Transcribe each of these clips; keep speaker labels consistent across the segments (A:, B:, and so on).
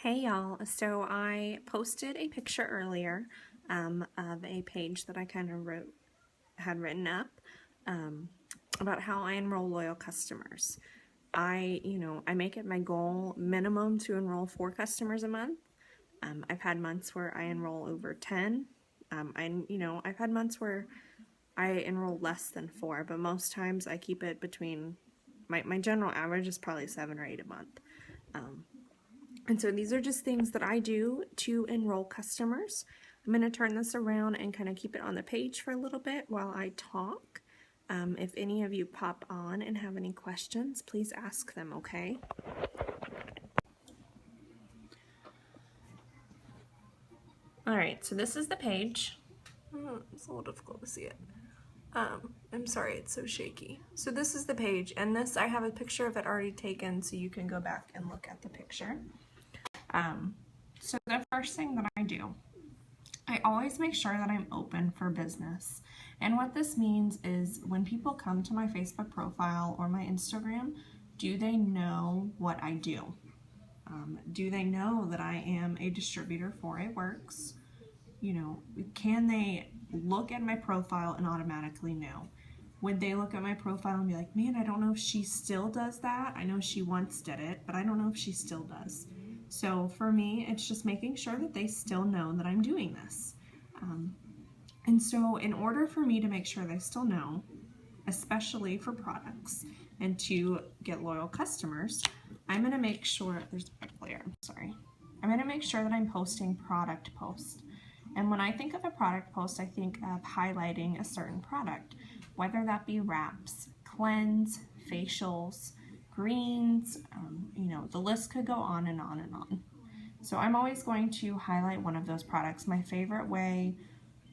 A: Hey y'all, so I posted a picture earlier of a page that I kind of had written up about how I enroll loyal customers. I make it my goal minimum to enroll 4 customers a month. I've had months where I enroll over 10. I've had months where I enroll less than 4, but most times I keep it between, my general average is probably 7 or 8 a month. And so these are just things that I do to enroll customers. I'm going to turn this around and kind of keep it on the page for a little bit while I talk. If any of you pop on and have any questions, please ask them, okay? Alright, so this is the page. It's a little difficult to see it. I'm sorry, it's so shaky. So this is the page, and I have a picture of it already taken, so you can go back and look at the picture. So the first thing that I do, I always make sure that I'm open for business. And what this means is when people come to my Facebook profile or my Instagram, do they know what I do? Do they know that I am a distributor for a works? Can they look at my profile and automatically know? Would they look at my profile and be like, man, I don't know if she still does that. I know she once did it, but I don't know if she still does. So for me, it's just making sure that they still know that I'm doing this. And so in order for me to make sure they still know, especially for products and to get loyal customers, I'm going to make sure, there's a glare, I'm sorry. I'm going to make sure that I'm posting product posts. And when I think of a product post, I think of highlighting a certain product, whether that be wraps, cleanse, facials, greens, the list could go on and on and on. So I'm always going to highlight one of those products. My favorite way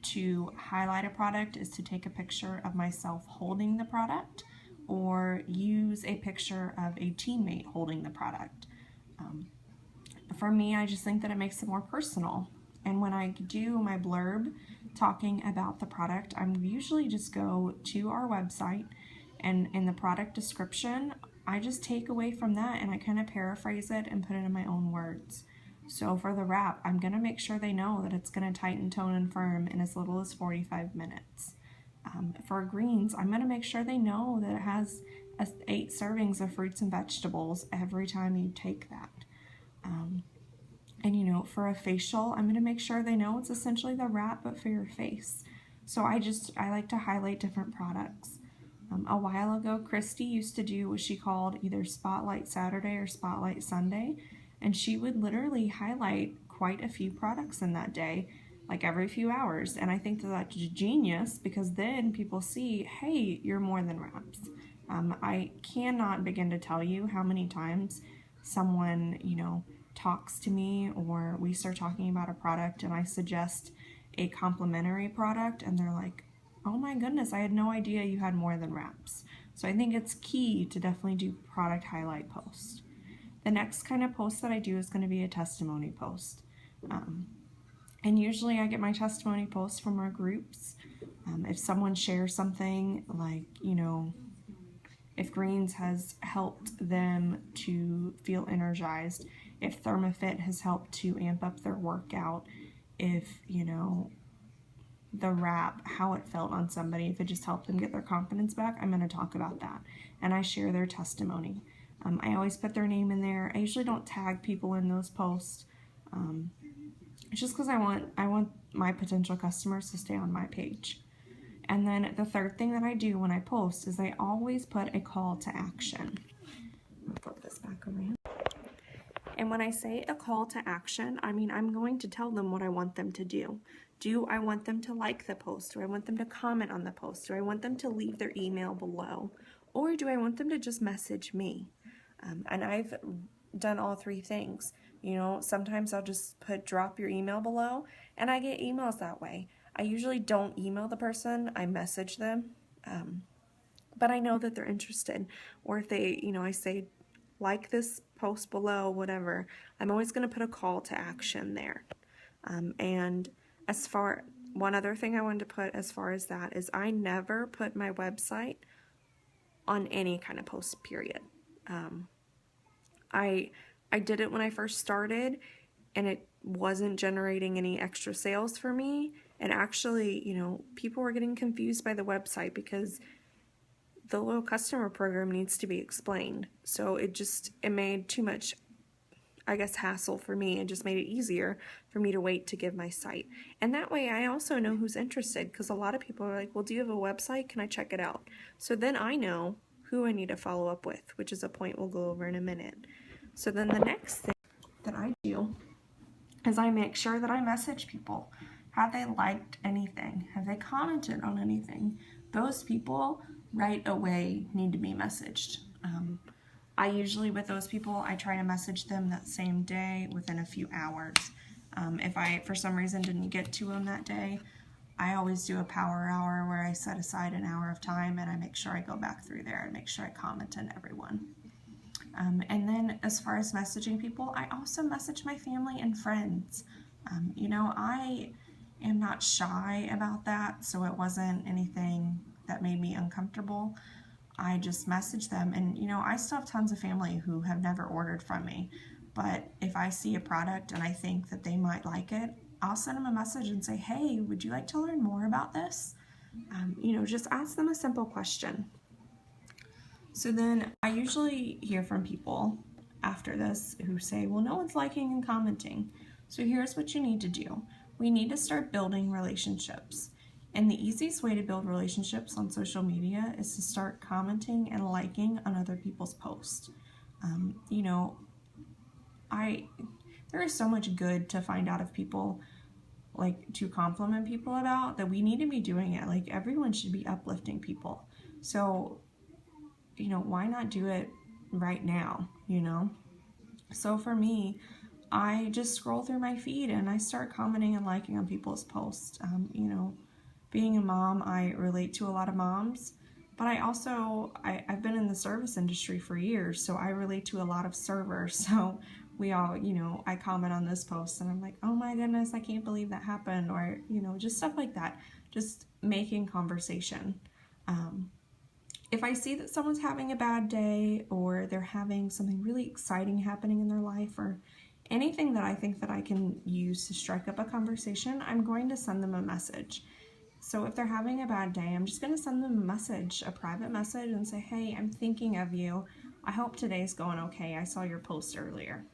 A: to highlight a product is to take a picture of myself holding the product or use a picture of a teammate holding the product. For me, I just think that it makes it more personal. And when I do my blurb talking about the product, I usually just go to our website, and in the product description, I just take away from that and I kind of paraphrase it and put it in my own words. So for the wrap, I'm going to make sure they know that it's going to tighten, tone, and firm in as little as 45 minutes. For greens, I'm going to make sure they know that it has 8 servings of fruits and vegetables every time you take that. And for a facial, I'm going to make sure they know it's essentially the wrap but for your face. So I like to highlight different products. A while ago, Christy used to do what she called either Spotlight Saturday or Spotlight Sunday, and she would literally highlight quite a few products in that day, like every few hours. And I think that that's genius, because then people see, hey, you're more than wraps. I cannot begin to tell you how many times someone, talks to me, or we start talking about a product and I suggest a complimentary product and they're like, oh my goodness, I had no idea you had more than wraps. So I think it's key to definitely do product highlight posts. The next kind of post that I do is going to be a testimony post. And usually I get my testimony posts from our groups. If someone shares something like, if greens has helped them to feel energized, if ThermaFit has helped to amp up their workout, if, the wrap, how it felt on somebody, if it just helped them get their confidence back, I'm going to talk about that. And I share their testimony. I always put their name in there. I usually don't tag people in those posts. It's just because I want my potential customers to stay on my page. And then the third thing that I do when I post is I always put a call to action. I'll flip this back around. And when I say a call to action, I mean I'm going to tell them what I want them to do. Do I want them to like the post? Do I want them to comment on the post? Do I want them to leave their email below? Or do I want them to just message me? And I've done all 3 things. Sometimes I'll just put drop your email below, and I get emails that way. I usually don't email the person, I message them, but I know that they're interested. Or if they, I say, like this post below, whatever, I'm always going to put a call to action there. And one other thing I wanted to put as far as that is I never put my website on any kind of post, period. I I did it when I first started and it wasn't generating any extra sales for me. And actually, you know, people were getting confused by the website because the loyal customer program needs to be explained. So it made too much, I guess, hassle for me. It just made it easier for me to wait to give my site. And that way I also know who's interested, because a lot of people are like, well, do you have a website? Can I check it out? So then I know who I need to follow up with, which is a point we'll go over in a minute. So then the next thing that I do is I make sure that I message people. Have they liked anything? Have they commented on anything? Those people right away need to be messaged. I usually, with those people, I try to message them that same day within a few hours. If I, for some reason, didn't get to them that day, I always do a power hour where I set aside an hour of time and I make sure I go back through there and make sure I comment on everyone. And then as far as messaging people, I also message my family and friends. You know, I am not shy about that, so it wasn't anything that made me uncomfortable. I just message them, and you know, I still have tons of family who have never ordered from me, but if I see a product and I think that they might like it, I'll send them a message and say, hey, would you like to learn more about this? You know, just ask them a simple question. So then I usually hear from people after this who say, well, no one's liking and commenting. So here's what you need to do. We need to start building relationships. And the easiest way to build relationships on social media is to start commenting and liking on other people's posts. You know, there is so much good to find out of people, like to compliment people about, that we need to be doing it. Like everyone should be uplifting people. So, you know, why not do it right now, you know? So for me, I just scroll through my feed and I start commenting and liking on people's posts. You know, being a mom, I relate to a lot of moms, but I've been in the service industry for years, so I relate to a lot of servers. So we all, you know, I comment on this post and I'm like, oh my goodness, I can't believe that happened, or, you know, just stuff like that, just making conversation. If I see that someone's having a bad day or they're having something really exciting happening in their life or anything that I think that I can use to strike up a conversation, I'm going to send them a message. So if they're having a bad day, I'm just going to send them a message, a private message, and say, hey, I'm thinking of you. I hope today's going okay. I saw your post earlier.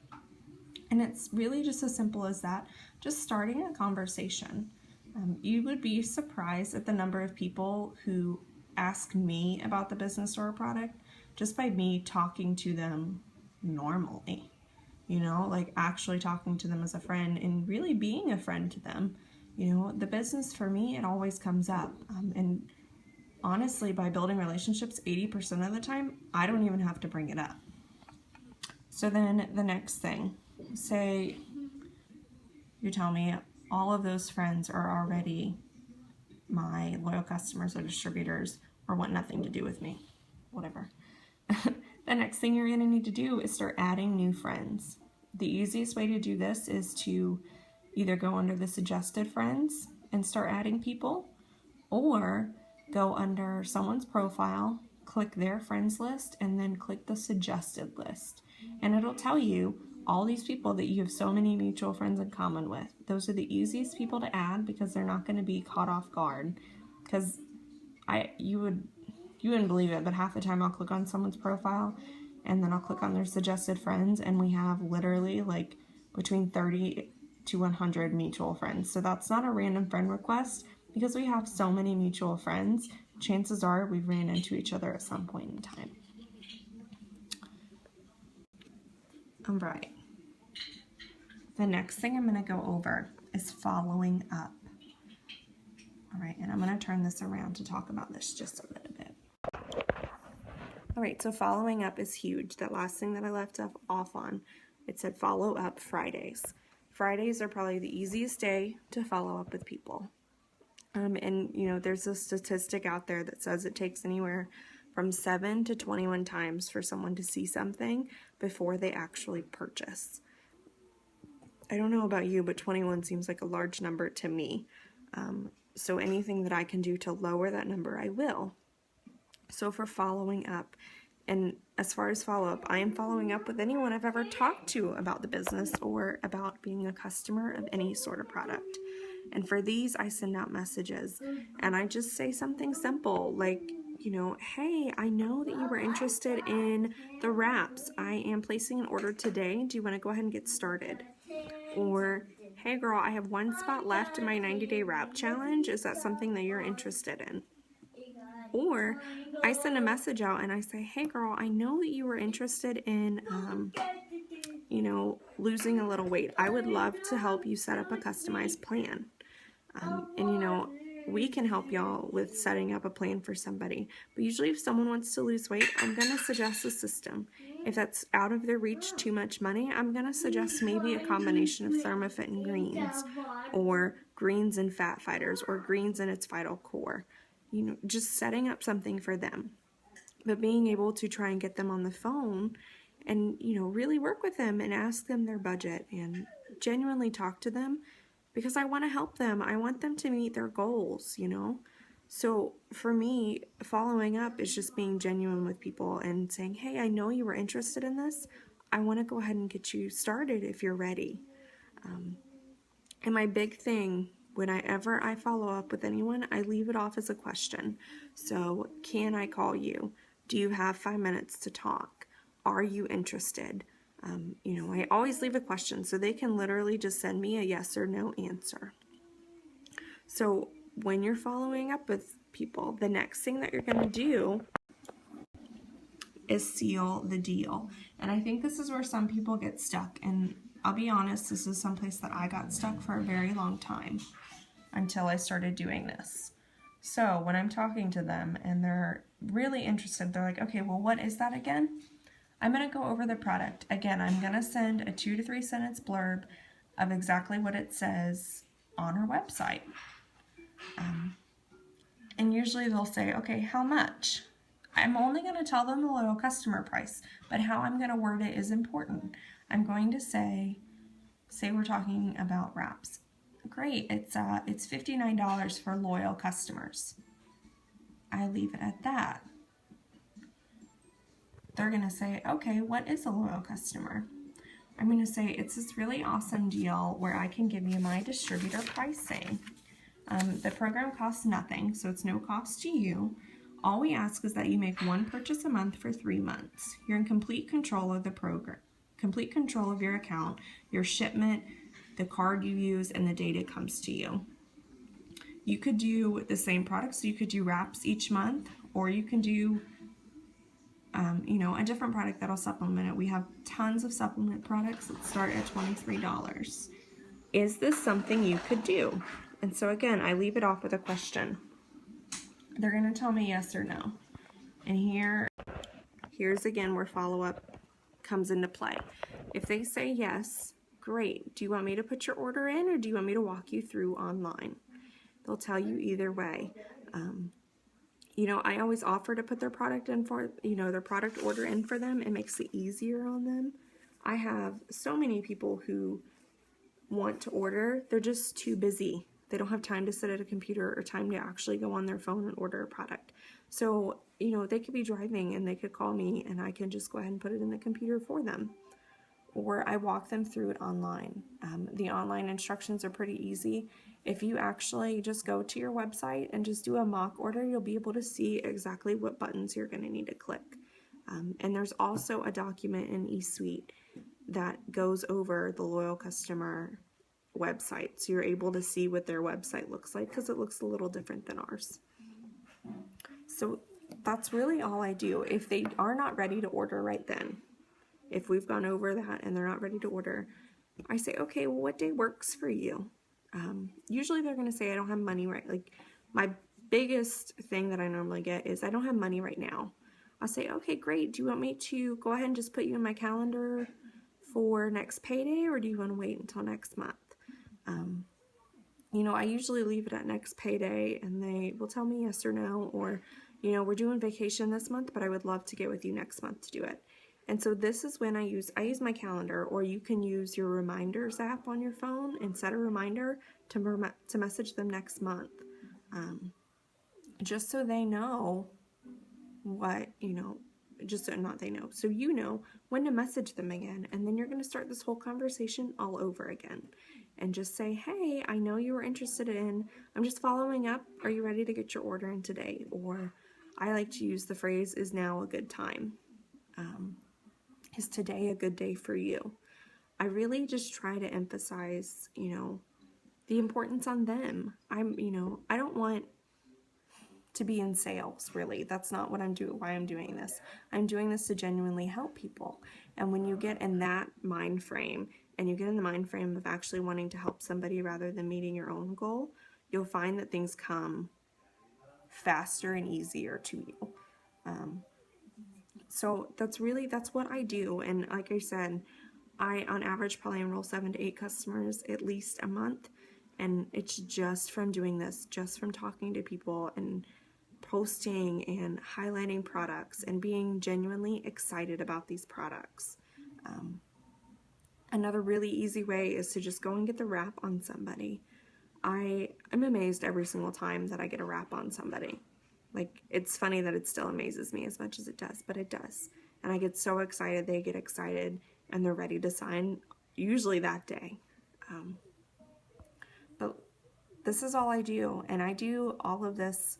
A: And it's really just as simple as that, just starting a conversation. You would be surprised at the number of people who ask me about the business or a product just by me talking to them normally. You know, like actually talking to them as a friend and really being a friend to them. You know, the business for me, it always comes up. And honestly, by building relationships 80% of the time, I don't even have to bring it up. So then the next thing, say you tell me all of those friends are already my loyal customers or distributors or want nothing to do with me, whatever. The next thing you're going to need to do is start adding new friends. The easiest way to do this is to either go under the suggested friends and start adding people, or go under someone's profile, click their friends list, and then click the suggested list. And it'll tell you all these people that you have so many mutual friends in common with. Those are the easiest people to add because they're not going to be caught off guard. Because you wouldn't believe it, but half the time I'll click on someone's profile and then I'll click on their suggested friends, and we have literally like between 30 to 100 mutual friends. So that's not a random friend request, because we have so many mutual friends. Chances are we've ran into each other at some point in time. All right. The next thing I'm going to go over is following up. All right, and I'm going to turn this around to talk about this just a little bit. All right, so following up is huge. That last thing that I left off on, it said follow up Fridays. Fridays are probably the easiest day to follow up with people. And, you know, there's a statistic out there that says it takes anywhere from 7 to 21 times for someone to see something before they actually purchase. I don't know about you, but 21 seems like a large number to me. So anything that I can do to lower that number, I will. So for following up, And as far as follow-up, I am following up with anyone I've ever talked to about the business or about being a customer of any sort of product. And for these, I send out messages and I just say something simple like, hey, I know that you were interested in the wraps. I am placing an order today. Do you want to go ahead and get started? Or, hey girl, I have one spot left in my 90-day wrap challenge. Is that something that you're interested in? Or I send a message out and I say, hey girl, I know that you were interested in, losing a little weight. I would love to help you set up a customized plan. And we can help y'all with setting up a plan for somebody. But usually if someone wants to lose weight, I'm going to suggest a system. If that's out of their reach, too much money, I'm going to suggest maybe a combination of ThermoFit and greens, or greens and fat fighters, or greens and its vital core. Just setting up something for them. But being able to try and get them on the phone and, really work with them and ask them their budget and genuinely talk to them, because I want to help them. I want them to meet their goals, So for me, following up is just being genuine with people and saying, hey, I know you were interested in this. I want to go ahead and get you started if you're ready. And my big thing, whenever I follow up with anyone, I leave it off as a question. So, can I call you? Do you have 5 minutes to talk? Are you interested? I always leave a question so they can literally just send me a yes or no answer. So when you're following up with people, the next thing that you're going to do is seal the deal. And I think this is where some people get stuck. And I'll be honest, this is someplace that I got stuck for a very long time until I started doing this. So when I'm talking to them and they're really interested, they're like, okay, well, what is that again? I'm going to go over the product. Again, I'm going to send a 2 to 3 sentence blurb of exactly what it says on our website. And usually they'll say, okay, how much? I'm only going to tell them the loyal customer price, but how I'm going to word it is important. I'm going to say we're talking about wraps. Great, it's $59 for loyal customers. I leave it at that. They're going to say, okay, what is a loyal customer? I'm going to say it's this really awesome deal where I can give you my distributor pricing. The program costs nothing, so it's no cost to you. All we ask is that you make one purchase a month for 3 months. You're in complete control of the program, complete control of your account, your shipment, the card you use, and the data comes to you. You could do the same products, so you could do wraps each month, or you can do a different product that'll supplement it. We have tons of supplement products that start at $23. Is this something you could do? And so again, I leave it off with a question. They're going to tell me yes or no. And here's again where follow-up comes into play. If they say yes, great. Do you want me to put your order in, or do you want me to walk you through online? They'll tell you either way. I always offer to put their product in their product order in for them. It makes it easier on them. I have so many people who want to order. They're just too busy. They don't have time to sit at a computer or time to actually go on their phone and order a product. So, they could be driving and they could call me and I can just go ahead and put it in the computer for them. Or I walk them through it online. The online instructions are pretty easy. If you actually just go to your website and just do a mock order, you'll be able to see exactly what buttons you're going to need to click. And there's also a document in eSuite that goes over the loyal customer website. So you're able to see what their website looks like, because it looks a little different than ours. So that's really all I do. If they are not ready to order right then, if we've gone over that and they're not ready to order, I say, okay, well, what day works for you? Usually they're going to say, I don't have money right. Like, my biggest thing that I normally get is, I don't have money right now. I'll say, okay, great. Do you want me to go ahead and just put you in my calendar for next payday, or do you want to wait until next month? I usually leave it at next payday and they will tell me yes or no, or, we're doing vacation this month, but I would love to get with you next month to do it. And so this is when I use my calendar, or you can use your reminders app on your phone and set a reminder to message them next month, just so they know what, just so not they know, so you know when to message them again, and then you're going to start this whole conversation all over again and just say, hey, I know you were interested in, I'm just following up, are you ready to get your order in today? Or I like to use the phrase, is now a good time? Is today a good day for you? I really just try to emphasize, the importance on them. I don't want to be in sales, really. That's not what I'm doing, why I'm doing this. I'm doing this to genuinely help people. And when you get in that mind frame, and you get in the mind frame of actually wanting to help somebody rather than meeting your own goal, you'll find that things come faster and easier to you. So that's what I do. And like I said, I on average probably enroll 7 to 8 customers at least a month. And it's just from doing this, just from talking to people and posting and highlighting products and being genuinely excited about these products. Another really easy way is to just go and get the wrap on somebody. I'm amazed every single time that I get a wrap on somebody. Like, it's funny that it still amazes me as much as it does, but it does. And I get so excited, they get excited, and they're ready to sign, usually that day. But this is all I do, and I do all of this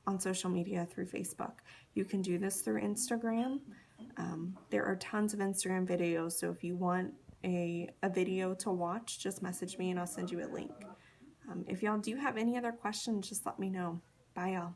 A: on social media through Facebook. You can do this through Instagram. There are tons of Instagram videos, so if you want a video to watch, just message me and I'll send you a link. If y'all do have any other questions, just let me know. Bye, y'all.